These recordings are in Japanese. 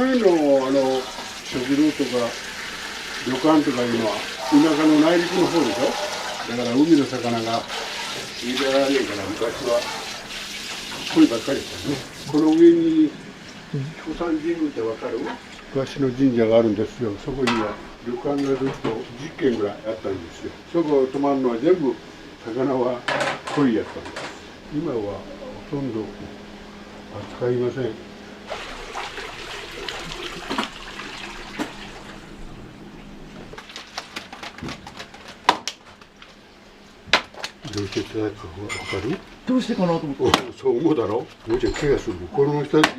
辺の食堂とか旅館とかいうのは田舎の内陸の方でしょ。だから海の魚が入れられるから昔はこればっかりですよね。この上に小山神宮ってわかる？昔の神社があるんですよ。そこには旅館がずっと10軒ぐらいあったんですよ。そこを泊まるのは全部魚は濃いやつなんです。今はほとんど扱いません。どうしていただくか分かる？どうしてかなと思って。そう思うだろう。もうちょい怪我する。この人たち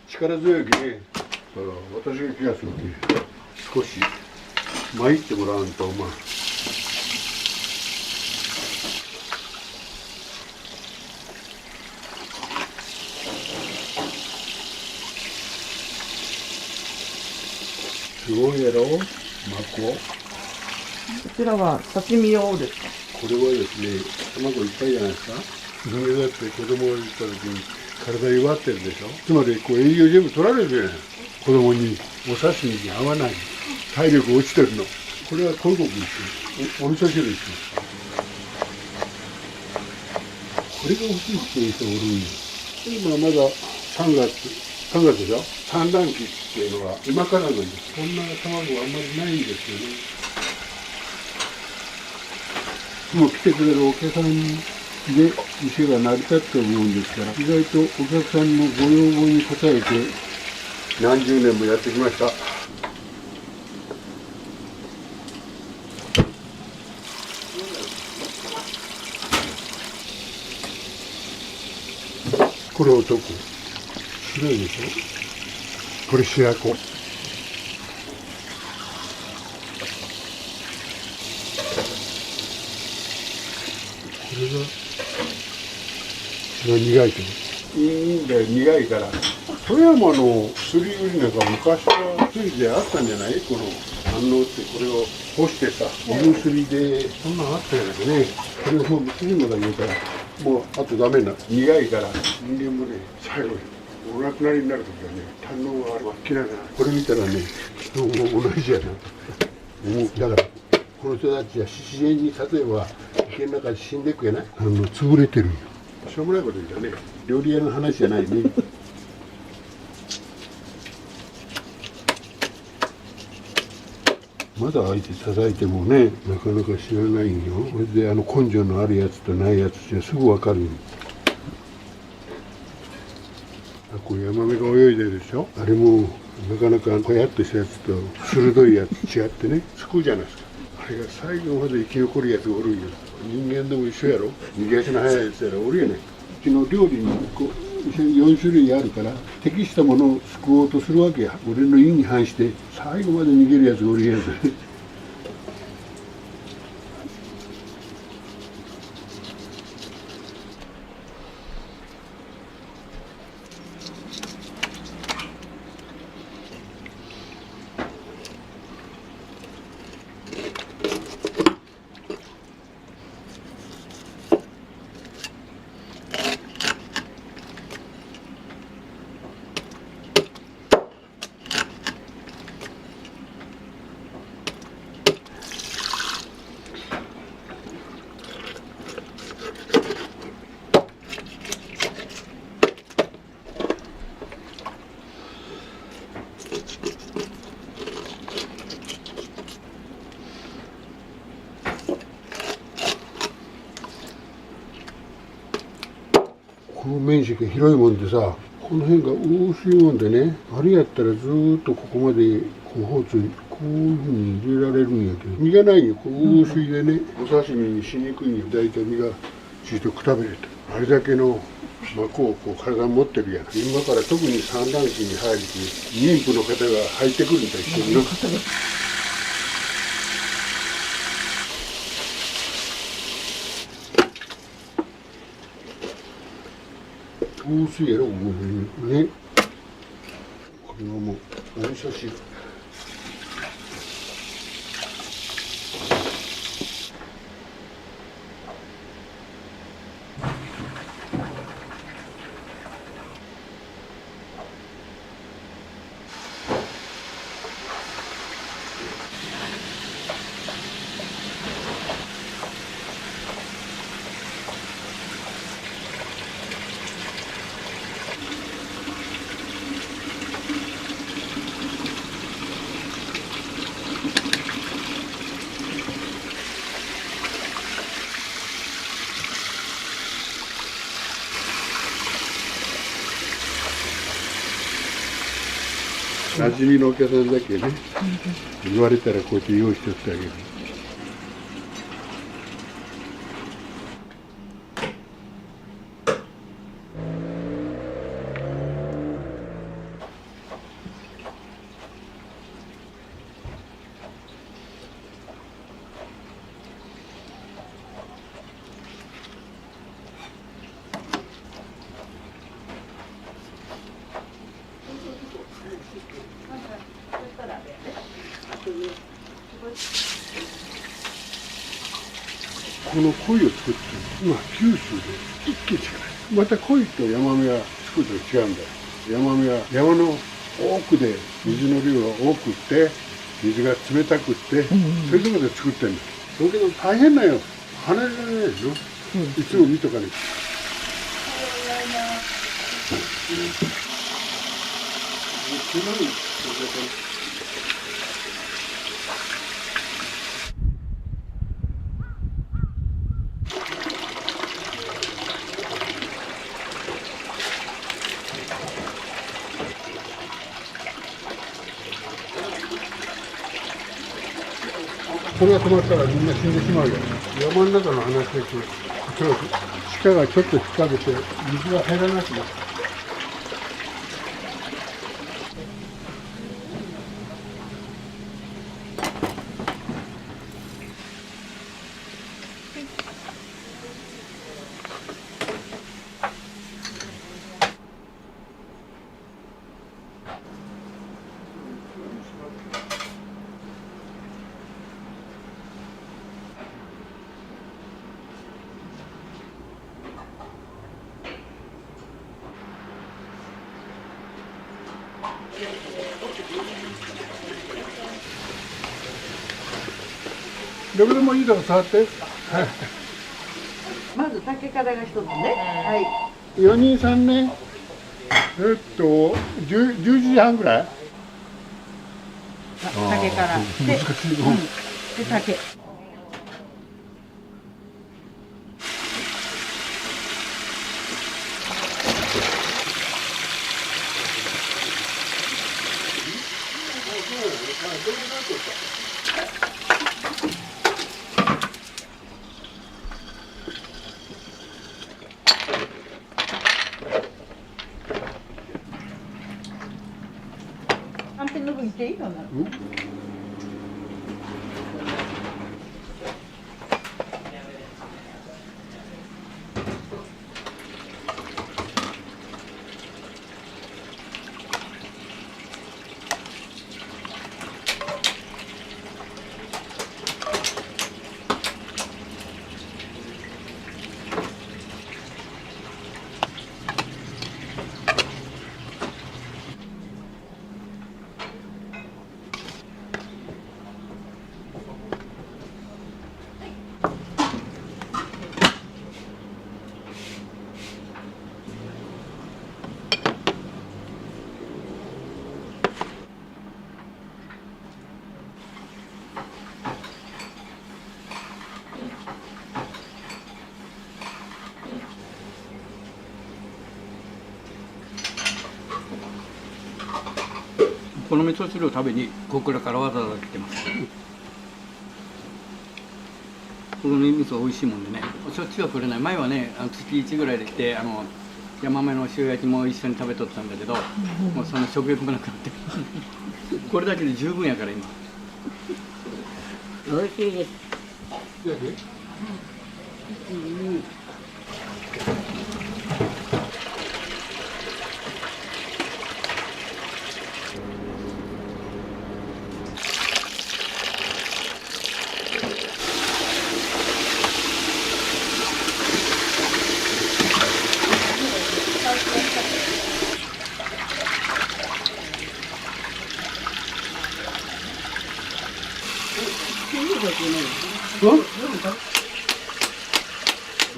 力強いきね。私が怪我するき少し参ってもらわんとまあ。すごいやろ、マコ。こちらは刺身用ですか？れはですね、卵いっぱいじゃないですか。人間だって子供がいた時に体弱ってるでしょ。つまりこう栄養全部取られるじゃない。子供にお刺身に合わない。体力落ちてるの。これは韓国ですよ。お味噌汁ですよ。これが欲しいっていう人おるんよ。今まだ3月でしょ。産卵期っていうのは今からなんです。こんな卵はあんまりないんですよね。もう来てくれるお客さんで店が成り立って思うんですから、意外とお客さんのご要望に応えて何十年もやってきました。これを溶く。白いでしょ。これ白子。これが苦いけどいいんだよ。苦いから。富山のすり売りなんか昔はついであったんじゃない？この反応ってこれを干してさ、水すりでそんなんあったよね。これをもう次まで言うからもうあとダメな。苦いから人間もね最後にお亡くなりになる時はね胆のがあれば嫌いな。これ見たらね人も同じやな。だからこの人たちは自然に例えば池の中で死んでいくやない。潰れてるんよ。しょうもないこと言うたね。料理屋の話じゃないね。まだ相手叩いてもねなかなか知らないんよ。これで根性のあるやつとないやつじゃすぐ分かるよ。こうヤマメが泳いでるでしょ。あれもなかなかこやっとしたやつと鋭いやつ違ってねつくじゃないですか。あれが最後まで生き残るやつがおるんよ。人間でも一緒やろ。逃げ足の速いやつやらおるやねん。うちの料理にこう4種類あるから適したものを救おうとするわけや。俺の意に反して最後まで逃げるやつがおるやつ。この面積が広いもんでさ、この辺が薄いもんでね、あれやったらずーっとここまでこう包丁にこういうふうに入れられるんやけど、身がないよ。こう薄いでね、お刺身にしにくいんよ。だいたい身がちょっとくたびれて、あれだけの膜をこう体に持ってるやん。今から特に産卵期に入ると妊婦の方が入ってくるんだ一緒にの。薄いやろ、もうね。これはもうお味噌汁。馴染みのお客さんだけね、言われたらこうやって用意しておってあげる。この鯉を作って、今九州で一軒しかない。また鯉とヤマメは作ると違うんだよ。ヤマメは山の奥で水の量が多くって、水が冷たくって、そういうところで作ってるんだ。だけど大変だよ。離れられないの。いつも見とかね。これが止まったらみんな死んでしまうよ。山の中の話です。地下がちょっと引っ掛けて水が入らなくなる。どれでもいいから触って。まず竹からが一つね。はい。4人さんね。10時半ぐらい。竹から。で、で竹。はんぺんの分いっていいかな。この味噌汁を食べに小倉からわざわざ来てます。この味噌美味しいもんでね、しょっちゅうは来れない。前はね、月1ぐらいで来て、ヤマメの塩焼きも一緒に食べとったんだけど、もうそんな食欲もなくなってこれだけで十分やから今。美味しいです。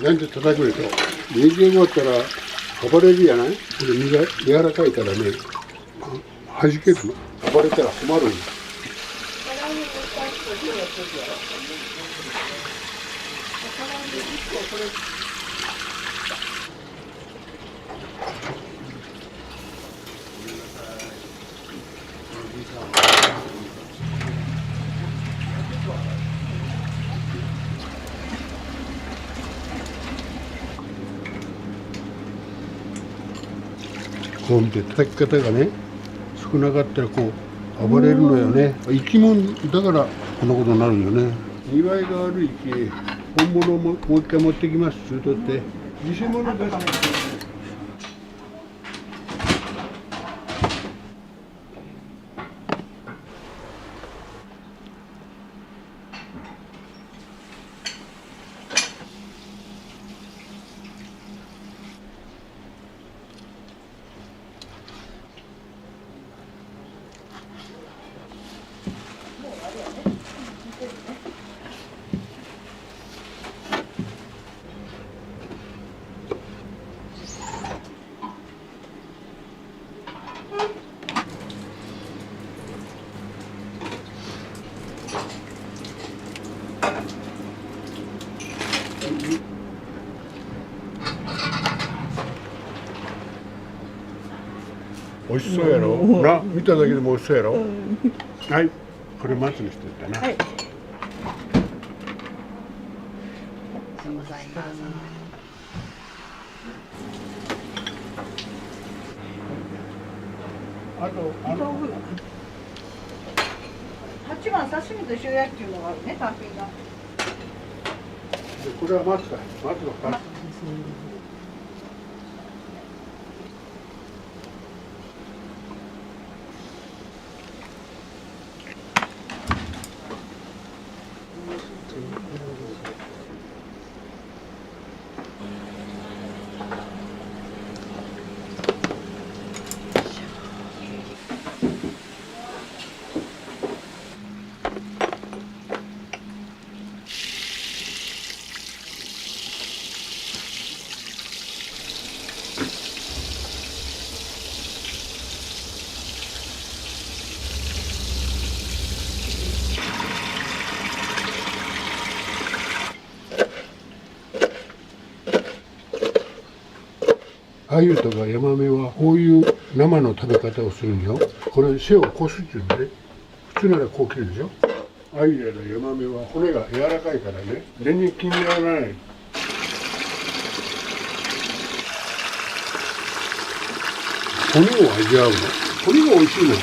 なんで叩くでしょ。水終わったら暴れるやない。これ身が柔らかいからね、弾けるの。暴れたら困るんよ。こう見て叩き方がね少なかったらこう暴れるのよね。生き物だからこんなことになるよね。庭が悪いき本物ももう一回持ってきますっつうとって偽物です。美味しそうやろ。な、見ただけでも美味しそうやろ。はい、これ松にしてったな。はい。あと、8番刺身と塩焼きっていうのがあるね、単品が。これは松か。松のか。鮎とかヤマメはこういう生の食べ方をするんよ。これ背をこすっていうのね。普通ならこう切るでしょ。鮎やらヤマメは骨が柔らかいからね、全然気にならない。骨を味わうの。骨が美味しいの。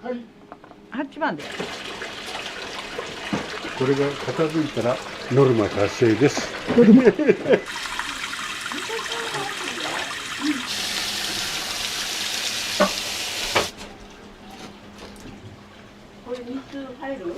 はい。8番で。これが片付いたらノルマ達成です。これ3つ入る？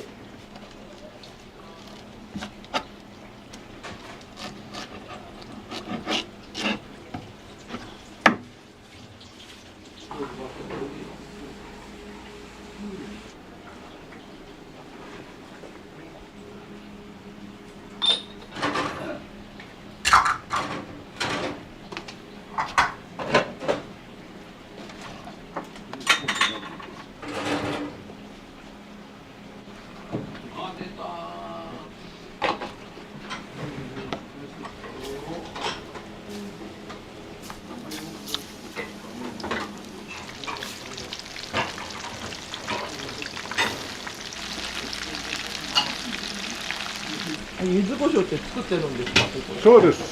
柚子胡椒って作ってるんですか、ここ。そうです。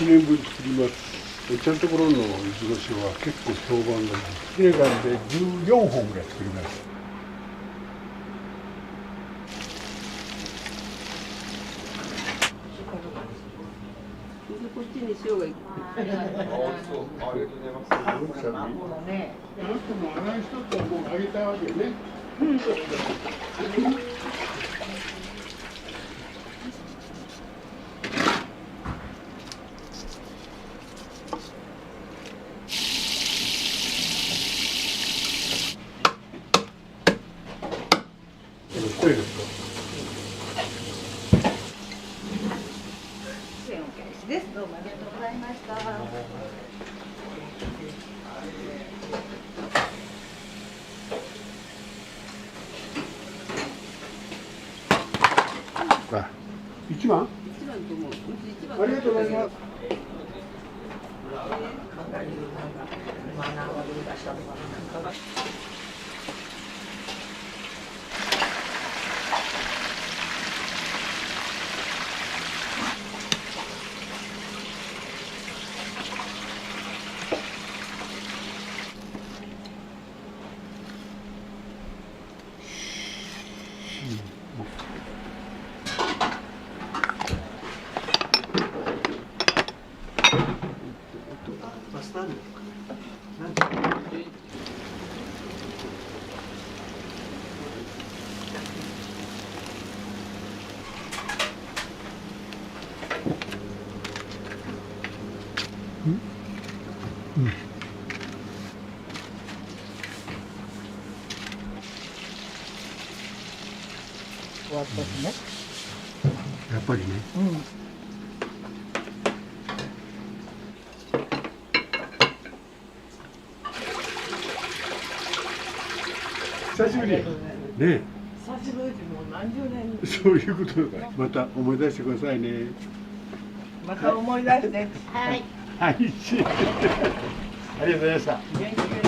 1年分作ります。うちのところの柚子胡椒は結構評判がいい。1年間で14本ぐらい作ります。こっちに塩がいい。あ、美味しそう。ありがとうございます。奥さんに。あなたも洗い一つはもうあげたわけね。トイレですか。どうもありがとうございました。あ、1番？ありがとうございます。終わったしね。やっぱりね。久しぶり。ね。久しぶりってもう何十年。そういうことだ。また思い出してくださいね。また思い出して。はい。はい。ありがとうございました。元気元気。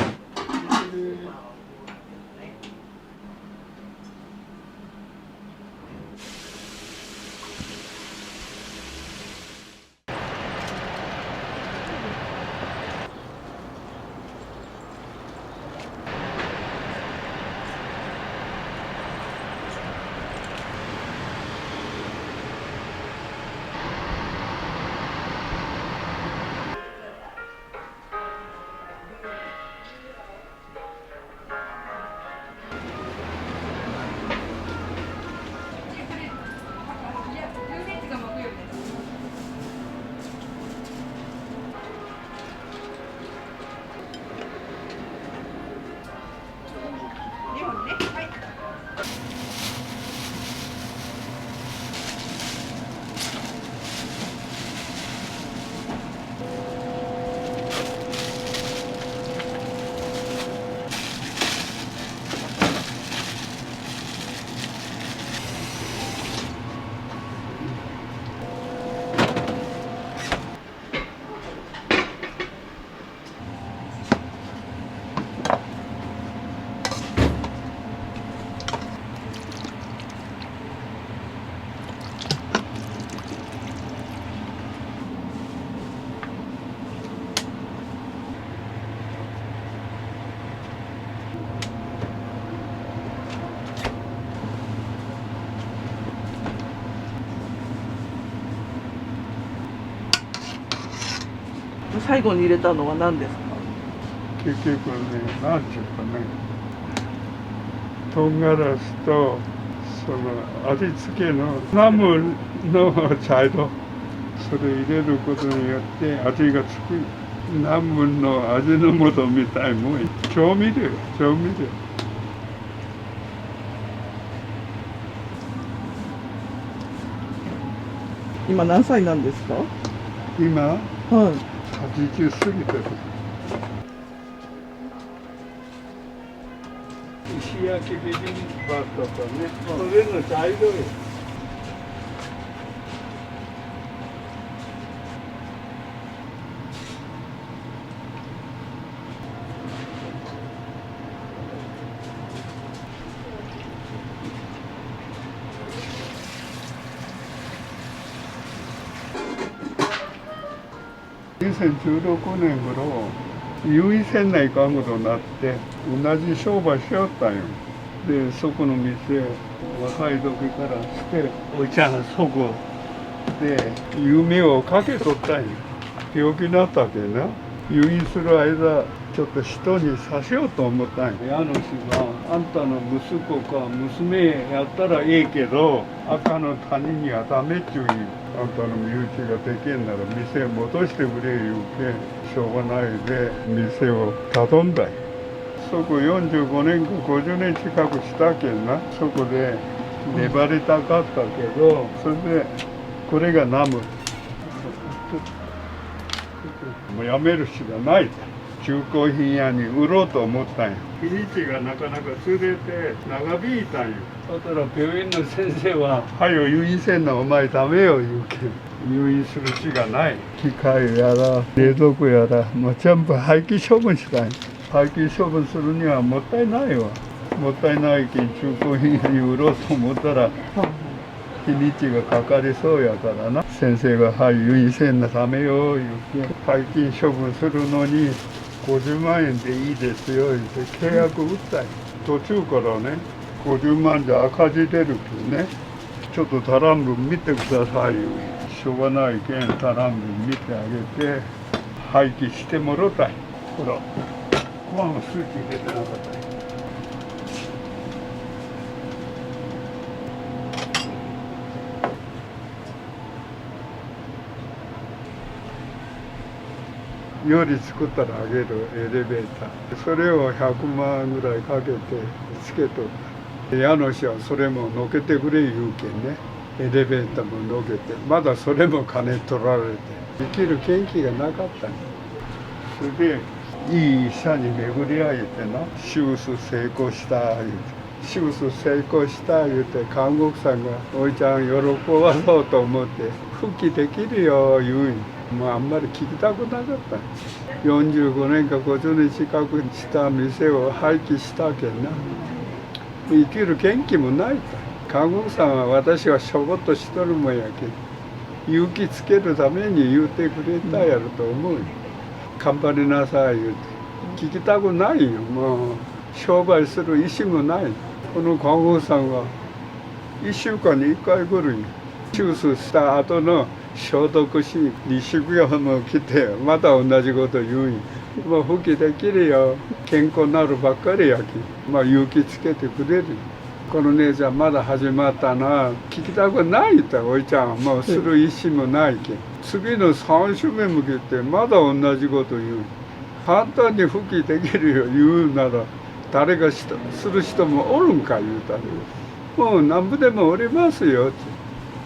最後に入れたのは何ですか？結局ね、なんていうかね、唐辛子とその味付けのナムの茶色、それ入れることによって味がつく。ナムの味の素みたいもん。調味料。今何歳なんですか？今、はい。 80過ぎてる。石焼きビビンバとかね、それの茶色い。2016年頃、優位線内かんことになって、同じ商売しよったんよ。で、そこの店、若い時からして、おいちゃんそこで夢をかけとったんよ。病気になったけな。入院する間、ちょっと人にさせようと思ったんよ。家主が、あんたの息子か娘やったらええけど、赤の他人にはダメっちゅうに。あんたの身内ができんなら店戻してくれ言うけ、しょうがないで店を頼んだよ。そこ45年か50年近くしたけんな。そこで粘りたかったけど、それでこれがナム。もうやめるしかない。中古品屋に売ろうと思ったんよ。日にちがなかなか連れて長引いたんよ。そしたら病院の先生は「はよ入院せんなお前ダメよ」言うけん。入院するしかない。機械やら冷蔵庫やらもう全部廃棄処分したい。廃棄処分するにはもったいないわ。もったいないけん中古品屋に売ろうと思ったら日にちがかかりそうやからな。先生が「はい入院せんなダメよ」言うけん。廃棄処分するのに50万円でいいですよ言って契約打ったんよ。途中からね50万じゃ赤字出るけんね、ちょっと足らん分見てくださいよ。しょうがないけん足らん分見てあげて廃棄してもろたい。ほらご飯数値入れてなかったよ。料理作ったらあげるエレベーター、それを100万ぐらいかけてつけとった。家主はそれものけてくれ言うけんね、エレベーターものけて、まだそれも金取られて生きる元気がなかったん。それでいい医者に巡り会えてな、手術成功した言うて、手術成功した言うて看護婦さんが「おいちゃん喜ばそうと思って復帰できるよ」言うん。もうあんまり聞きたくなかった。45年か50年近くした店を廃棄したけんな、生きる元気もないと。看護婦さんは私はしょぼっとしとるもんやけん勇気つけるために言うてくれたやろと思うよ。頑張りなさい言うて聞きたくないよ。もう商売する意思もない。この看護婦さんは1週間に1回来るんよ。手術した後の消毒し離職用も来てまた同じこと言うんよ。もう復帰できるよ、健康になるばっかりやき、まあ勇気つけてくれる。この姉ちゃんまだ始まったな、聞きたくないって。おいちゃんもうする意思もないけん、次の3週目向けてまだ同じこと言う。簡単に復帰できるよ言うなら誰がする人もおるんか言うたら、もうなんぼでもおりますよって。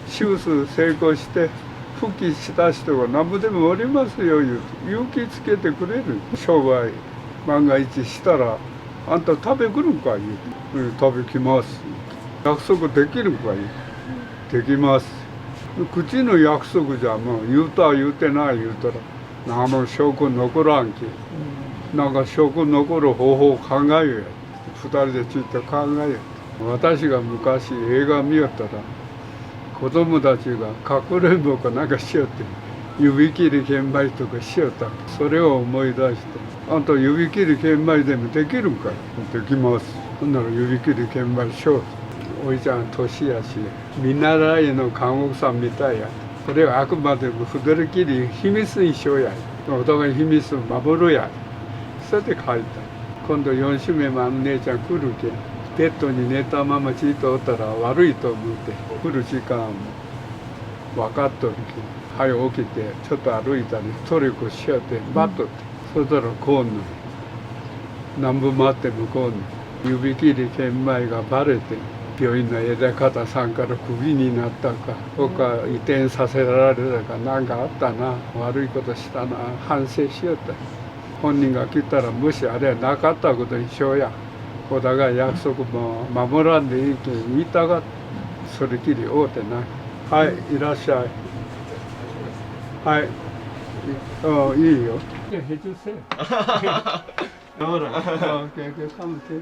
手術成功して復帰した人が何ぼでもおりますよ言うて勇気つけてくれる。商売万が一したらあんた食べ来るんか言うて、食べ来ます。約束できるんか言うて、できます。口の約束じゃもう言うた言うてない言うたら何も証拠残らんけ、なんか証拠残る方法を考えようや。2人でついて考えよう。私が昔映画見よったら子供たちがかくれんぼかなんかしよって指切り券売とかしよった。それを思い出して「あんた指切り券売でもできるんかい?」「できます」ほんなら指切り券売しよう。おいちゃん年やし見習いの看護婦さんみたいや。それはあくまでも二人きり秘密にしようや。お互い秘密を守るや。それで書いた。今度4週目も姉ちゃん来るけん、ベッドに寝たままじっとおったら悪いと思って来る時間分かっとるけん早起きてちょっと歩いたりトリコしよって待っとって、そしたらこんの何分待ってもこんの指切り券売がバレて病院の枝方さんからクビになったか他移転させられたか何かあったな、悪いことしたな、反省しよった。本人が来たらもしあれはなかったことにしようや、お互い約束も守らんでいいけん言いたがってそれきり会うてない。はい、いらっしゃい。はい。ああ、いいよ。へじゅせ。ほら、あ、けけかむて。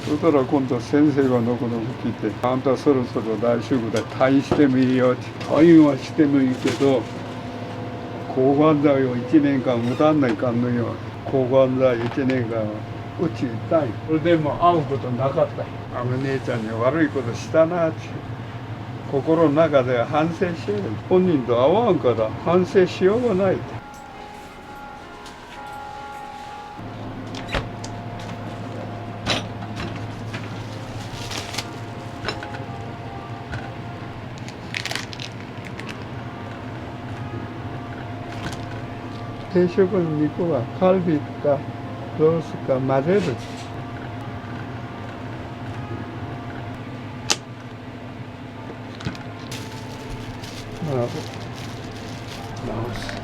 そしたら今度先生がのこのこ来て「あんたそろそろ来週ぐらい退院してもいいよ」って「退院はしてもいいけど抗がん剤を1年間打たんないかんのよ。抗がん剤1年間打ちたい。それでも会うことなかった。あの姉ちゃんに悪いことしたなって心の中で反省してる。本人と会わんから反省しようがない。定食の肉はカルビかロースか混ぜる。直す。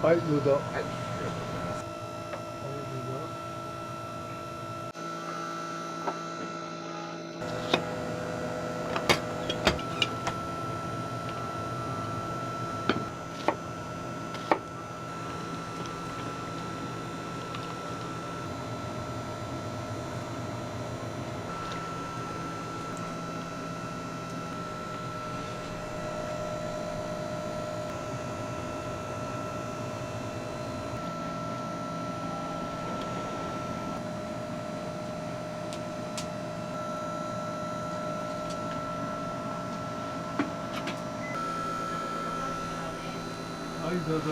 はい、どうぞ。はい。はい、どうぞ。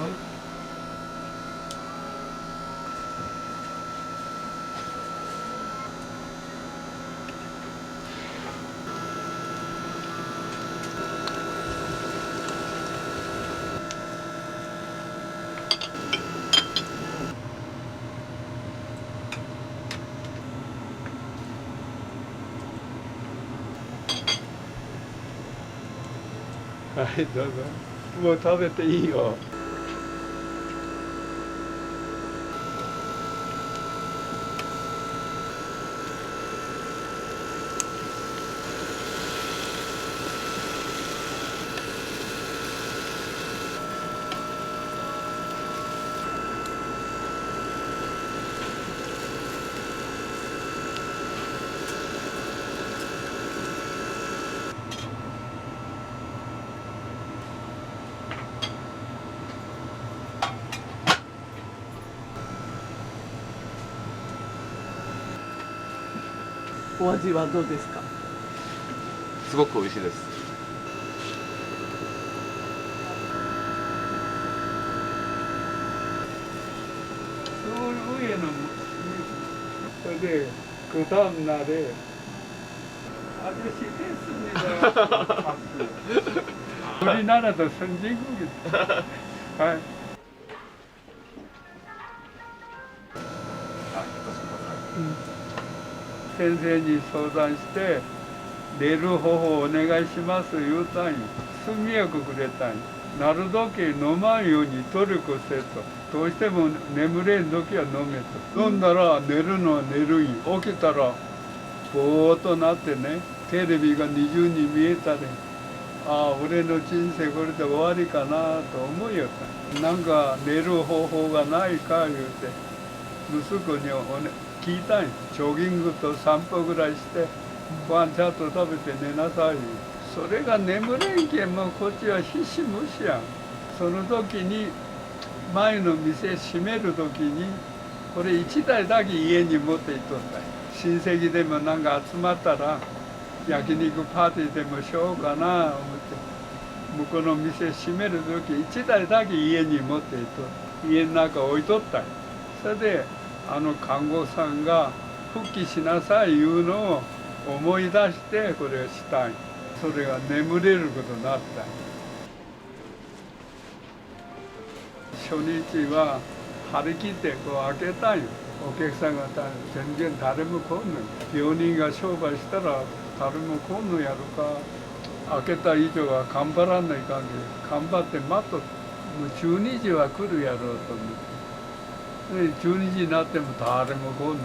はい、どうぞ。もう食べていいよ。お味はどうですか？すごく美味しいです。上のそれでくだんなで아저씨 됐습니다. 우리나라도 선진국이다. 아. 先生に相談して寝る方法お願いします言うたんよ。速やくくれたんよ。なるだけ飲まんように努力せと。どうしても眠れん時は飲めと。飲んだら寝るのは寝るんよ。起きたらぼーっとなってね、テレビが二重に見えたで、ああ俺の人生これで終わりかなと思いよった。なんか寝る方法がないか言うて息子に聞いたんよ。ジョギングと散歩ぐらいしてご飯ちゃんと食べて寝なさい。それが眠れんけんもうこっちは必死無視やん。その時に前の店閉める時にこれ1台だけ家に持っていっとったんよ。親戚でもなんか集まったら焼肉パーティーでもしようかな思って向こうの店閉める時1台だけ家に持っていっと家の中置いとったんよ。それで看護師さんが復帰しなさいいうのを思い出してこれをしたい。それが眠れることになった。初日は張り切ってこう開けたんよ。お客さんが全然誰も来んの。病人が商売したら誰も来んのやろか。開けた以上は頑張らないかんけど、頑張って待っと。もう12時は来るやろうと思って。で12時になっても誰も来んの。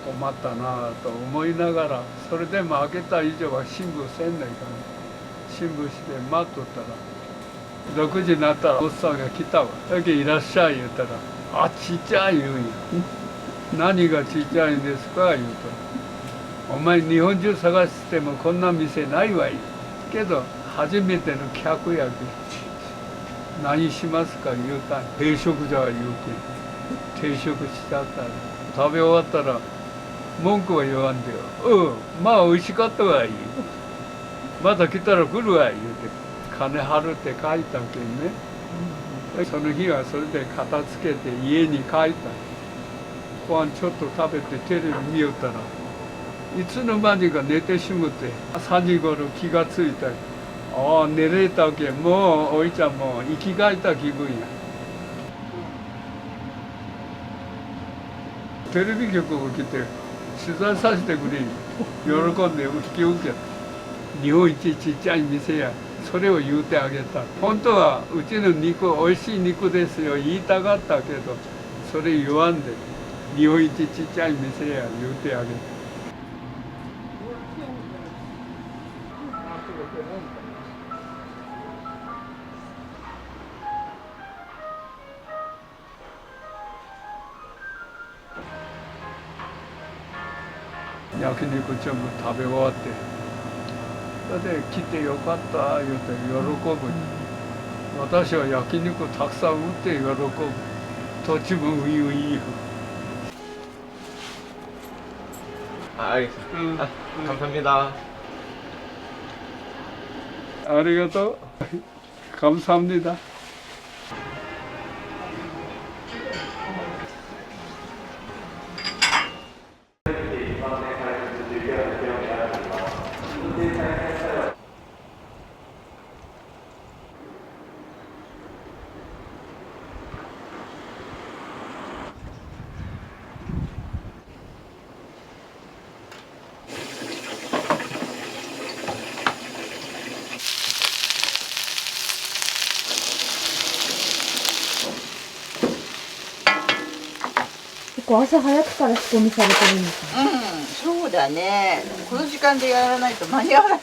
困ったなと思いながら、それでも開けた以上は辛抱せんないかん。辛抱して待っとったら、6時になったらおっさんが来たわ。だけいらっしゃい言ったら、あ、ちっちゃい言うんや。何がちっちゃいんですか言うと、お前日本中探してもこんな店ないわい。けど初めての客やけ。何しますか言うたん。定食じゃ言うけ。定食しちゃったら。食べ終わったら文句は言わんでよ。まあ美味しかったわい。また来たら来るわい言うて。金払って帰ったけんね。その日はそれで片付けて家に帰った。ご飯ちょっと食べてテレビ見よったらいつの間にか寝てしもて、3時頃気がついた。ああ寝れたけん、もうおいちゃんも生き返った気分や。テレビ局を来て取材させてくれ。喜んで引き受けた。日本一ちっちゃい店や。それを言うてあげた。本当はうちの肉おいしい肉ですよ言いたかったけど、それ言わんで日本一ちっちゃい店や言うてあげた。焼肉全部食べ終わって、それで来てよかった言うて喜ぶ。私は焼肉たくさん売って喜ぶ。土地もウィンウィンよ。감사합니다. 아리가또 감사합니다.結構朝早くから仕込みされてるんですか？そうだね。この時間でやらないと間に合わない。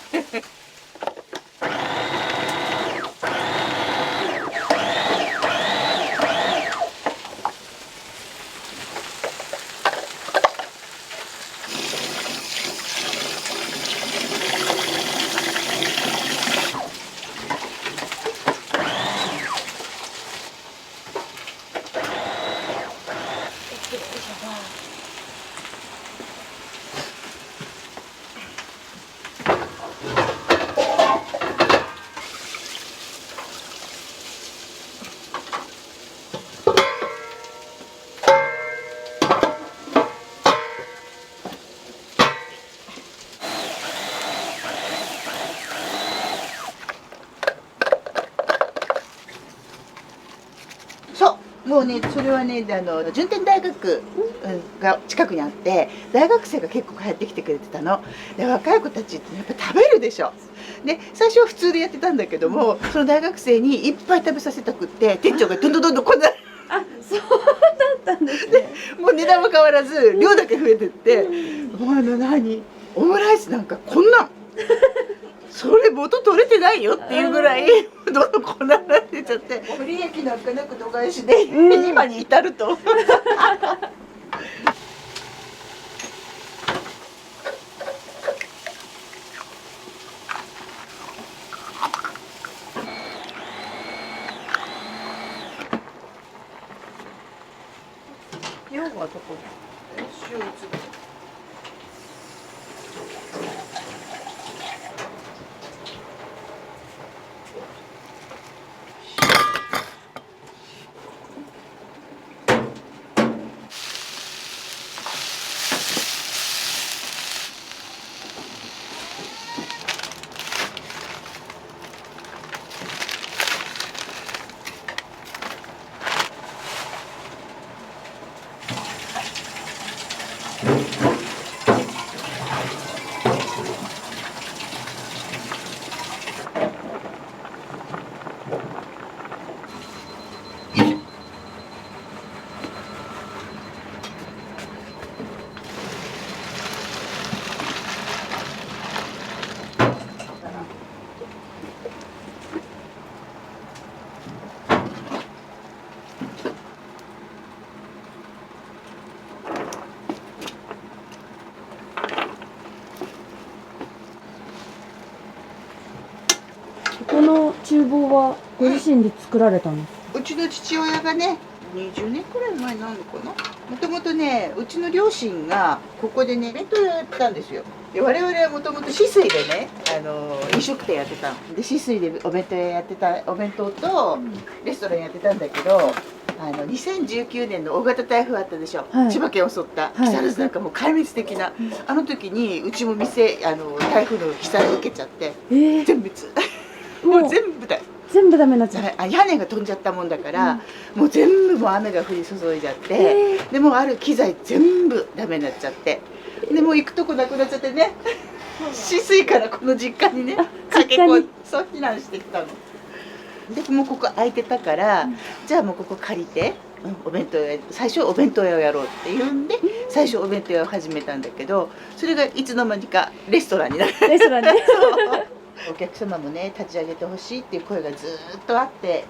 もうね、それはね、順天大学が近くにあって、大学生が結構帰ってきてくれてたの。で、若い子たちってやっぱ食べるでしょ。で、最初は普通でやってたんだけども、その大学生にいっぱい食べさせたくって、店長がどんどんこんな。あ、そうだったんですね。もう値段も変わらず、量だけ増えてって、もうオムライスなんかこんなん。それ元取れてないよっていうぐらいどんどんこんなになってちゃって、不利益なんかなく度外視で今に至ると。用はどこだ？塩うつぶ。厨房はご自身で作られたんですか？うちの父親がね20年くらい前になるのかな。もともとねうちの両親がここでね弁当屋やってたんですよ。で我々はもともと止水でね飲食店やってたので、止水でお弁当屋やってた、お弁当とレストランやってたんだけど、2019年の大型台風あったでしょ、はい、千葉県を襲った木更津なんかもう壊滅的な、あの時にうちも店台風の被災を受けちゃって、全滅もう全部だよ。全部ダメになっちゃう。屋根が飛んじゃったもんだから、もう全部もう雨が降り注いじゃって、でもうある機材全部ダメになっちゃって、でもう行くとこなくなっちゃってね、止水からこの実家にね駆け込んでそう避難してきたの。でもうここ空いてたから、じゃあもうここ借りて、お弁当屋、最初お弁当屋をやろうっていうんで最初お弁当屋を始めたんだけど、それがいつの間にかレストランになる。レストランでお客様もね立ち上げてほしいっていう声がずっとあって、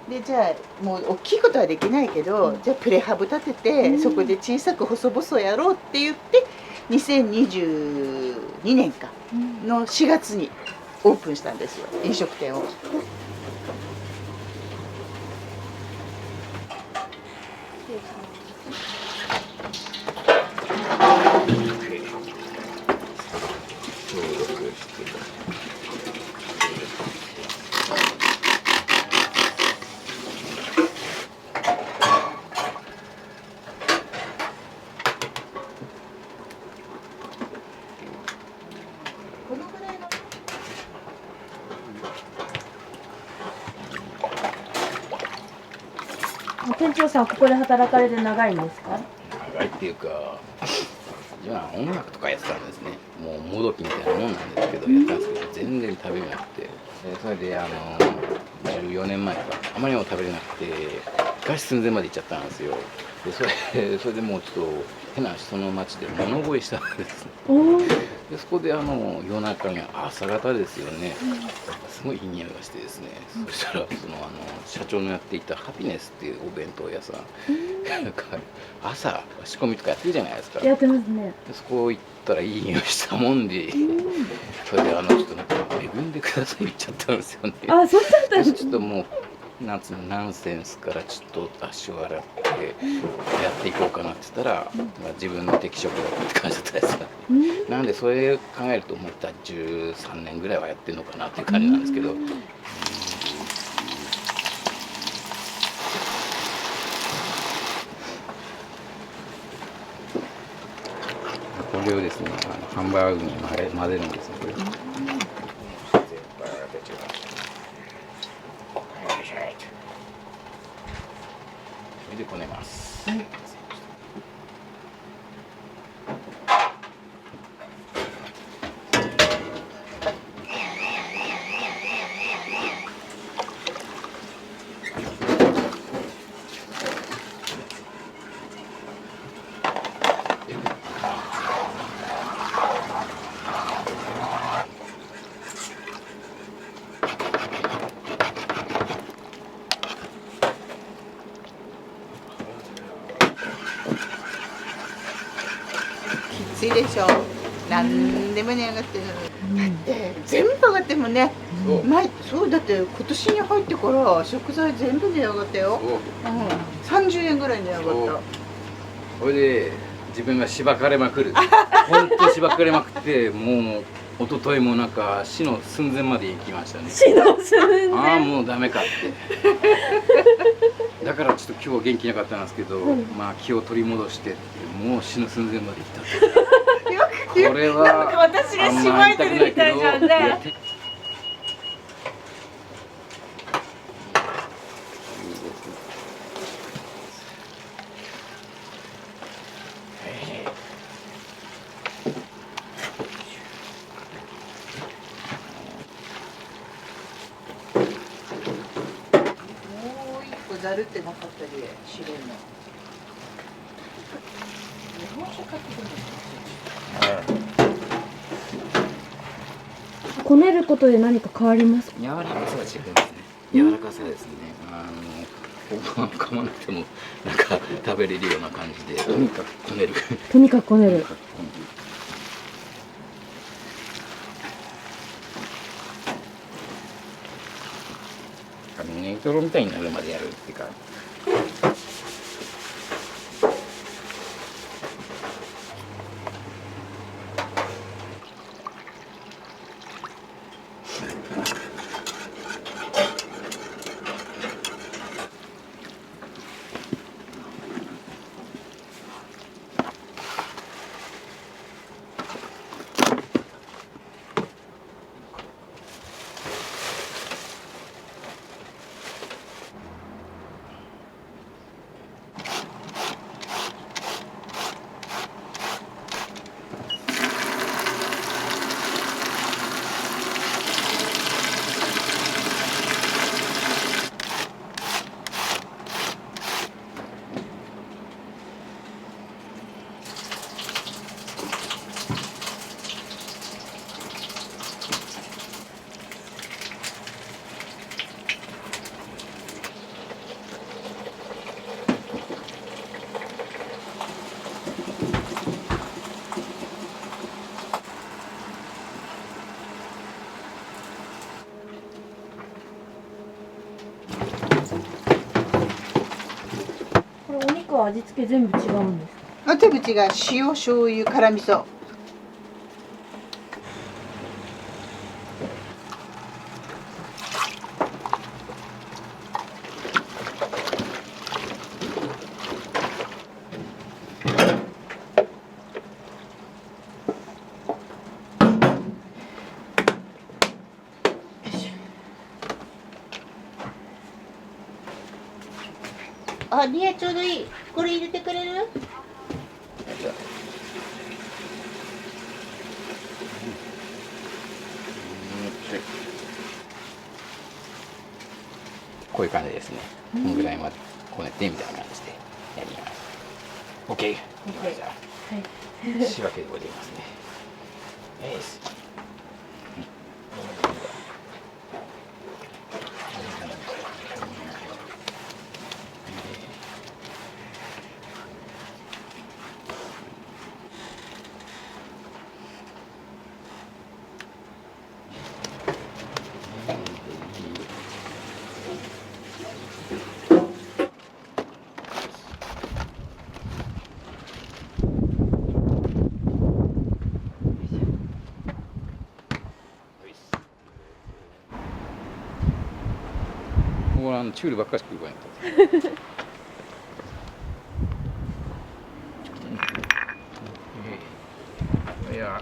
でじゃあもう大きいことはできないけど、じゃあプレハブ立てて、そこで小さく細々やろうって言って2022年かの4月にオープンしたんですよ、飲食店を。店長さんここで働かれて長いんですか？長いっていうか、じゃあ音楽とかやってたんですね。もうもどきみたいなもんなんですけど、やったんですけど全然食べれなくて、それで14年前かあまりにも食べれなくて餓死寸前まで行っちゃったんですよ。でそれでもうちょっと変な話、その町で物乞いしたんですね。でそこで夜中に朝方ですよね、すごいいい匂いがしてですね、そしたら社長のやっていたハピネスっていうお弁当屋さん朝仕込みとかやってるじゃないですか。やってますね。でそこ行ったらいい匂いしたもんで、それでちょっとなんか恵んでください言っちゃったんですよね。あ、そうだったんです。ちょっともうナンセンスからちょっと足を洗ってやっていこうかなって言ったら、自分の適職だったって感じだったですよね。なんでそれ考えると思ったら13年ぐらいはやってるのかなっていう感じなんですけど、これをですねハンバーグに混ぜるんですね。これでこねます。きついでしょ。何でも値上がってるのに、だって全部上がってもね、そうだって今年に入ってから食材全部値上がったよ。30円ぐらい値上がった。これで自分がしばかれまくる。本当しばかれまくって、もう一昨日もなんか死の寸前まで行きましたね。死の寸前。ああもうダメかって。だからちょっと今日元気なかったんですけど、まあ気を取り戻してってもう死の寸前まで行った。これはなんか私がしばいてるみたいじゃんね。ざるってなかったり知れんの。日本酒買ってくるの。こねることで何か変わりますか？柔らかさが違うんですね。柔らかさですね。ご飯噛まなくてもなんか食べれるような感じで、とにかくこねる。とにかくこねる。トロみたいになるまでやるっていうか。これお肉は味付け全部違うんですか？あ、手口が塩、醤油、辛味噌。あ、リエちょうどいい。これ入れてくれる？こういう感じですね。このぐらいまでこねてみたいな感じでやります。OK。じゃあ仕分けでございますね。よし。もうチュールばっかり食うこやんと。いや。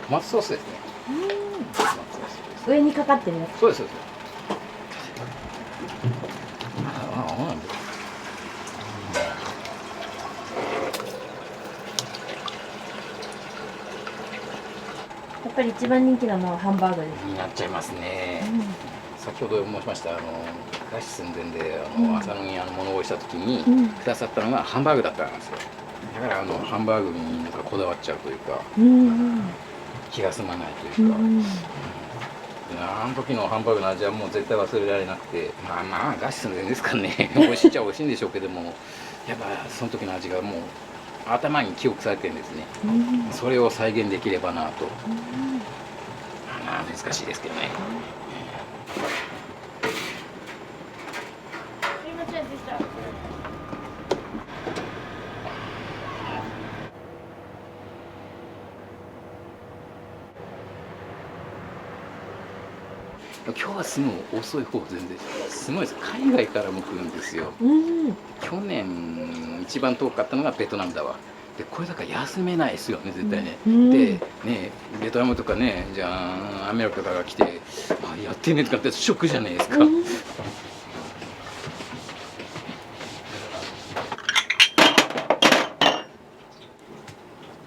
トマトソースですね。上にかかってるやつ。そうですそうです。あ、やっぱり一番人気なのはハンバーグです。になっちゃいますね。先ほど申しました菓子寸前で浅野に物をした時にくださったのがハンバーグだったんですよ。だからハンバーグになんかこだわっちゃうというか、気が済まないというか。あの時のハンバーグの味はもう絶対忘れられなくて、まあ菓子寸前ですからね。美味しいっちゃ美味しいんでしょうけども、やっぱその時の味がもう頭に記憶されてるんですね。それを再現できればなと。難しいですけどね。今日はすごい遅い方全然すごいです。海外からも来るんですよ。去年一番遠かったのがベトナムだわ。でこれだから休めないですよね絶対ね。でねベトナムとかねじゃあアメリカから来てやってんねとかってショックじゃないですか。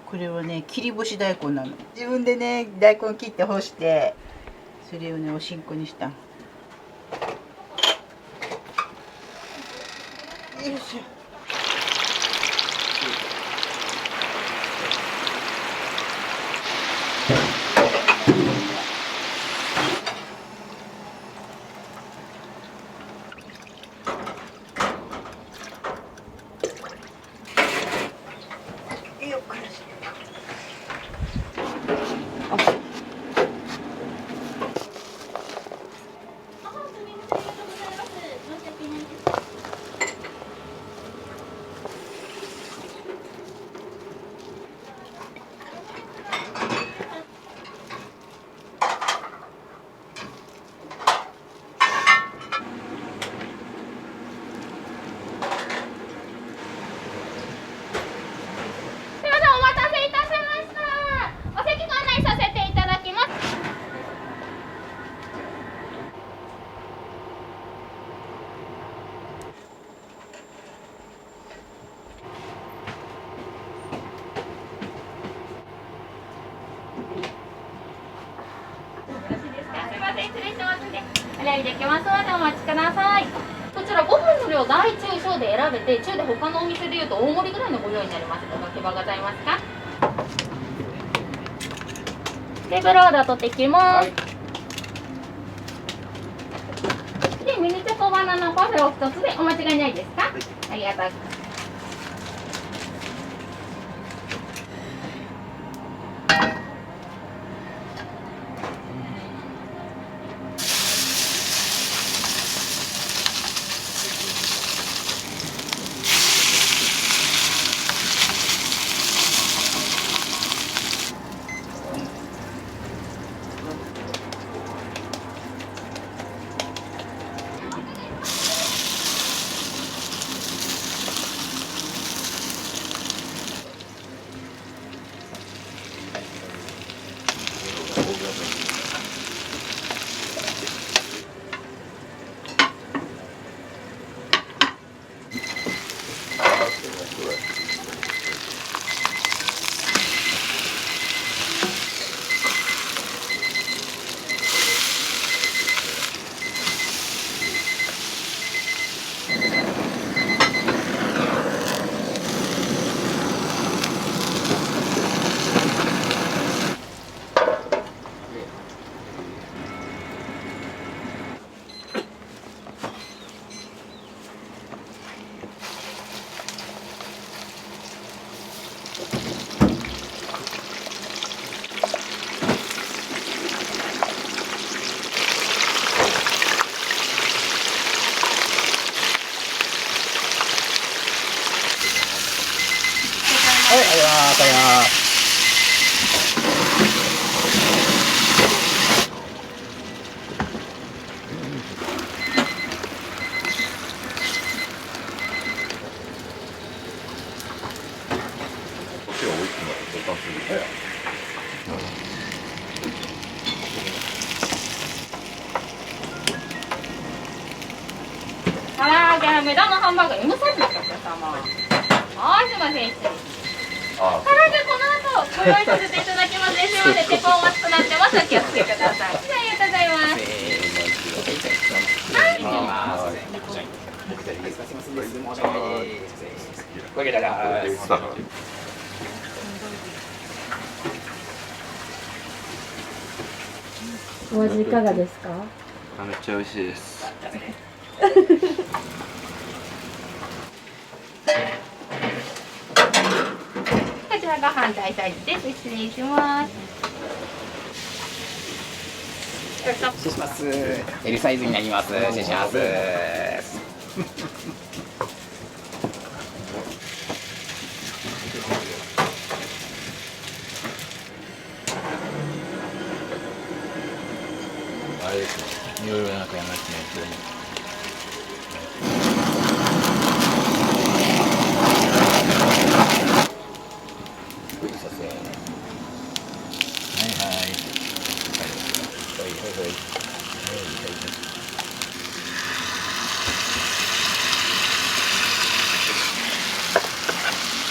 これはね切り干し大根なの。自分でね大根切って干してそれをねおしんこにした。よいしょ。理できますのでお待ちください。こちらご飯の量大中小で選べて、中で他のお店でいうと大盛りぐらいのご用意になります。お書き場ございますか？テーブルオーダー取ってきます。でミニチョコバナナパフェを一つでお間違いないですか？ありがとうございます。はい、ありがとうございます。唐揚げ目玉ハンバーグ M サイズですか、皆様。はい、すいません、失礼します。唐揚げこの後ご用意させていただきます。ですので鉄板お待ちとなってます。お気をつけください。ありがとうございます。お味いかがですか？めっちゃ美味しいです。こちらが反対サイズです。失礼します。失礼します。L サイズになります。失礼します。あれですね。いろいろなんかやらなきゃいけない。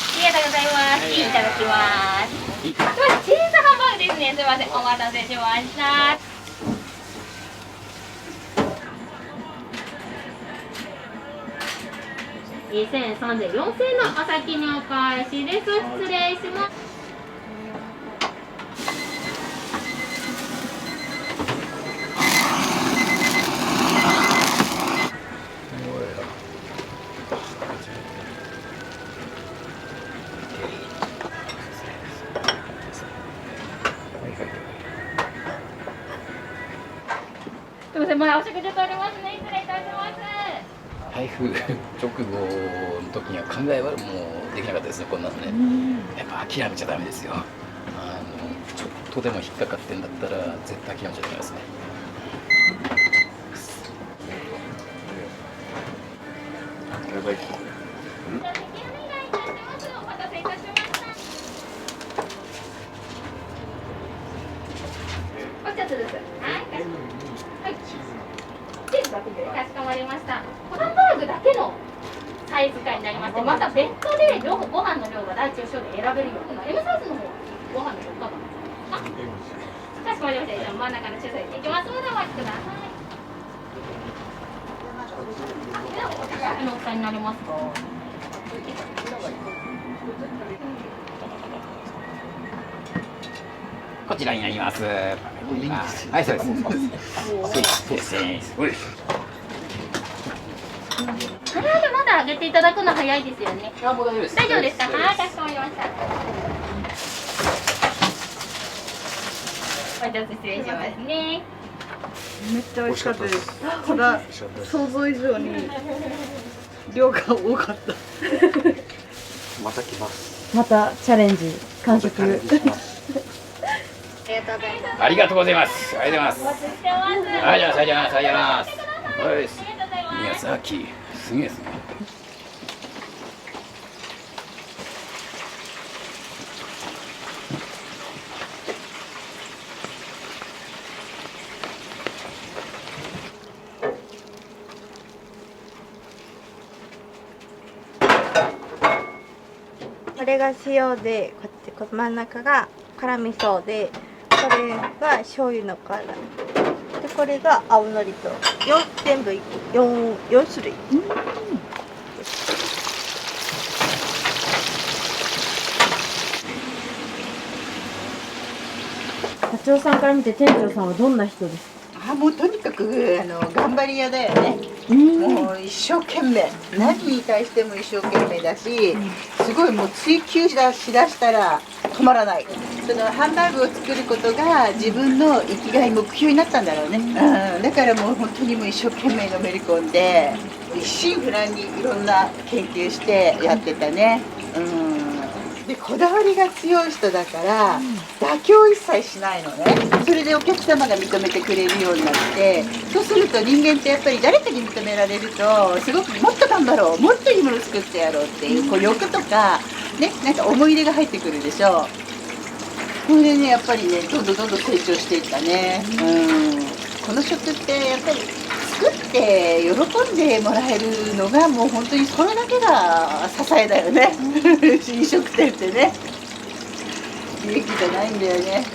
ありがとうございます。いただきます。チーズハンバーグですね。すみません、お待たせしました。2034円のお先にお返しです。失礼します。すみません、まだお食事とおりますね。失礼いたします。台風直後の時には考えはもうできなかったですね、こんなのね。やっぱ諦めちゃダメですよ。ちょっとでも引っかかってんだったら絶対諦めちゃダメですね。やばい。お待たせいたしました。お一つずつ。はい。チーズだけでかしこまりました。ハンバーグだけのサイズ感になりまして、また別途でご飯の量が大中小で選べるような M サイズの方ご飯の量かかしこまりました。真ん中の中サイズいきますのでお待ちください。はい、ありがとうございます。はい、失礼いたします。はい、の大きさになりますか？こちらになります。はい、そうです。そうですね。唐揚げまだ揚げていただくの早いですよね。あ、もう大丈夫です。大丈夫ですか？はい、かしこまりました。お待たせ失礼しますね。めっちゃ美味しかったです。ただ想像以上に量が多かった。また来ます。またチャレンジ完食。ありがとうございます。ありがとうございます。ありがとうございます。お待ちしてます。ありがとうございます。ありがとうございます。ありがとうございます。宮崎、すげえですね。これが塩で、こっち真ん中が辛味噌で、これが醤油の辛で、これが青のりと全部4種類。社長さんから見て店長さんはどんな人ですか？もうとにかく頑張り屋だよね。もう一生懸命、何に対しても一生懸命だし、すごいもう追求しだしたら止まらない。そのハンバーグを作ることが自分の生きがい目標になったんだろうね。だからもう本当にもう一生懸命のめり込んで、一心不乱にいろんな研究してやってたね。でこだわりが強い人だから妥協一切しないのね。それでお客様が認めてくれるようになって、そうすると人間ってやっぱり誰かに認められるとすごくもっと頑張ろう、もっといいもの作ってやろうっていうこう欲とかね、なんか思い入れが入ってくるでしょ。それでね、やっぱりね、どんどん成長していったね。この食ってやっぱり作って喜んでもらえるのがもう本当にそれだけが支えだよね。飲食店ってね、利益じゃないんだよね。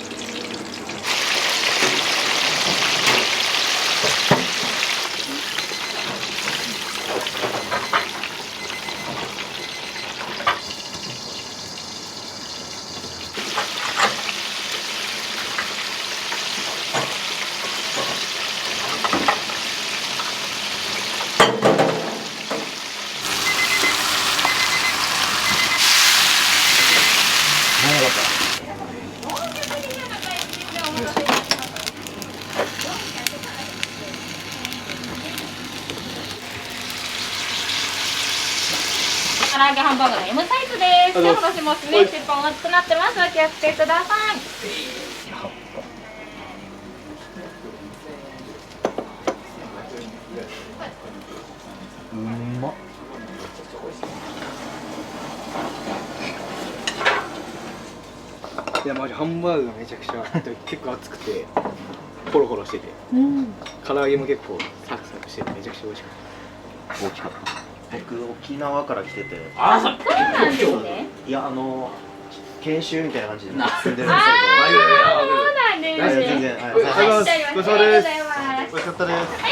唐揚げハンバーグの M サイズです。手を下ろしますね。鉄板熱くなってます。お気をつけください。いやマジハンバーグがめちゃくちゃ結構熱くてホロホロしてて、唐揚げも結構サクサクしててめちゃくちゃ美味しかった。大きかった。僕沖縄から来てて。あ、そうなんですね。いや研修みたいな感じで住んでるんですけど。そうなんですね。全然。ごちそうさまです。美味しかったです。